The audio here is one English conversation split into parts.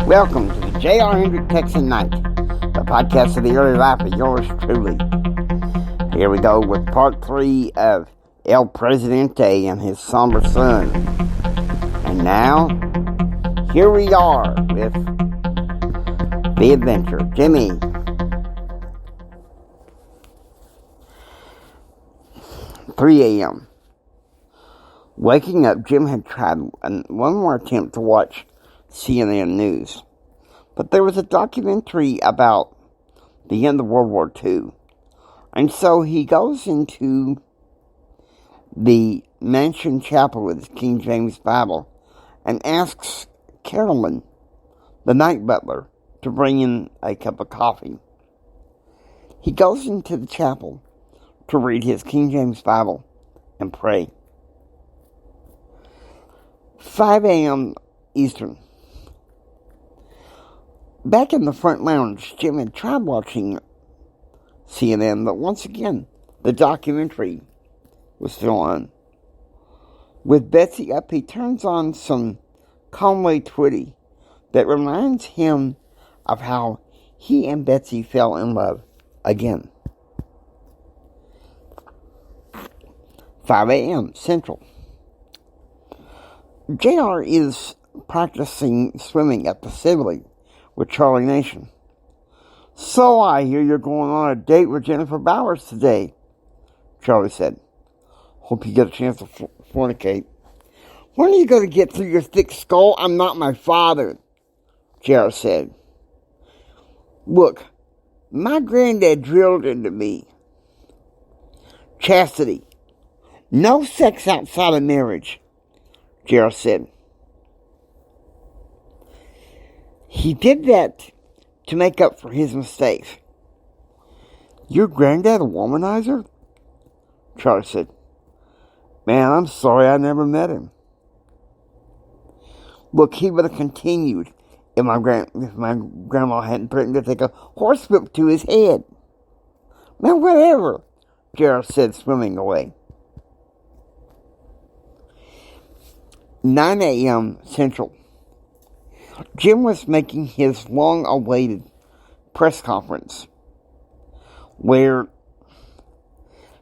Welcome to the J.R. Hendrick Texan Night, the podcast of the early life of yours truly. Here we go with part 3 of El Presidente and his somber son. And now, here we are with the adventure. Jimmy. 3 a.m. Waking up, Jim had tried one more attempt to watch CNN News. But there was a documentary about the end of World War II. And so he goes into the mansion chapel with his King James Bible and asks Carolyn, the night butler, to bring in a cup of coffee. He goes into the chapel to read his King James Bible and pray. 5 a.m. Eastern. Back in the front lounge, Jim had tried watching CNN, but once again, the documentary was still on. With Betsy up, he turns on some Conway Twitty that reminds him of how he and Betsy fell in love again. 5 a.m. Central. JR is practicing swimming at the Sibley with Charlie Nation. "So I hear you're going on a date with Jennifer Bowers today," Charlie said. "Hope you get a chance to fornicate." "When are you going to get through your thick skull? I'm not my father," JR said. "Look, my granddad drilled into me. Chastity. No sex outside of marriage," JR said. "He did that to make up for his mistakes." "Your granddad a womanizer?" Charlie said. "Man, I'm sorry I never met him." "Look, he would have continued if my grandma hadn't threatened to take a horsewhip to his head." "Man, whatever," JR said, swimming away. 9 a.m. Central. Jim was making his long-awaited press conference, where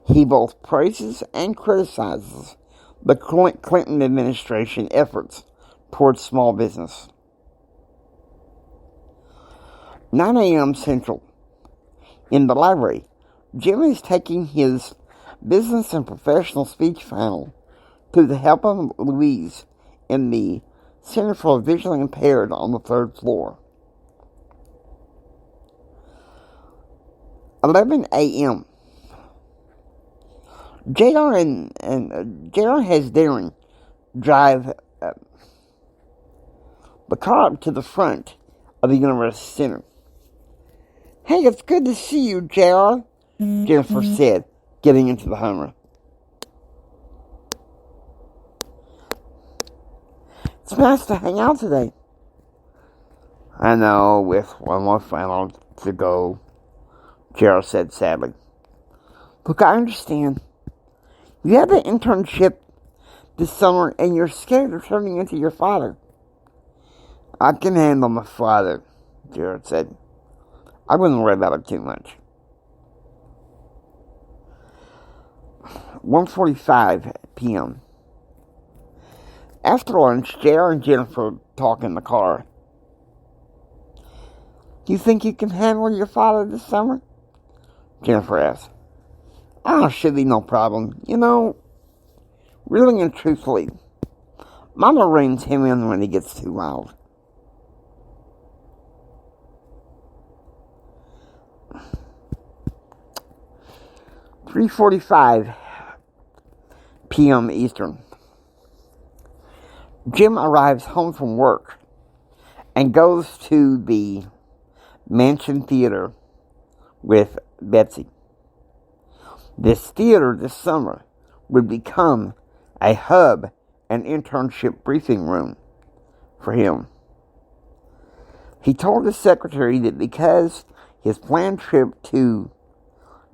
he both praises and criticizes the Clinton administration efforts towards small business. 9 a.m. Central. In the library, Jim is taking his business and professional speech final through the help of Louise in the Center for the Visually Impaired on the 3rd floor. 11 a.m. JR has Darren drive the car up to the front of the University Center. "Hey, it's good to see you, JR, Jennifer said, getting into the Hummer. "It's nice to hang out today." "I know, with one more final to go," JR said sadly. "Look, I understand. You have an internship this summer and you're scared of turning into your father." "I can handle my father," Jared said. "I wouldn't worry about it too much." 1:45 p.m. After lunch, JR and Jennifer talk in the car. "You think you can handle your father this summer?" Jennifer asked. "Oh, should be no problem. You know, really and truthfully, Mama reins him in when he gets too wild." "3:45 p.m. Eastern. Jim arrives home from work and goes to the Mansion Theater with Betsy. This theater this summer would become a hub and internship briefing room for him. He told his secretary that because his planned trip to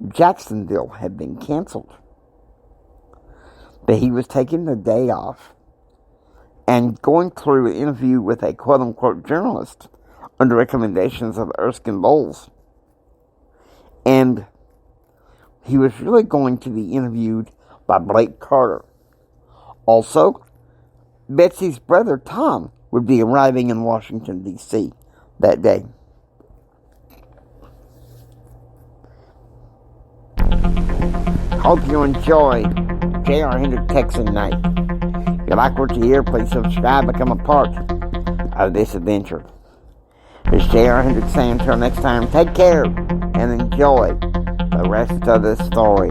Jacksonville had been canceled, that he was taking the day off and going through an interview with a quote-unquote journalist under recommendations of Erskine Bowles. And he was really going to be interviewed by Blake Carter. Also, Betsy's brother Tom would be arriving in Washington, D.C. that day. Hope you enjoyed J.R. Hendrick Texan Night. If you like what you hear, please subscribe, become a part of this adventure. It's J.R. Hendrick saying until next time, take care and enjoy the rest of the story.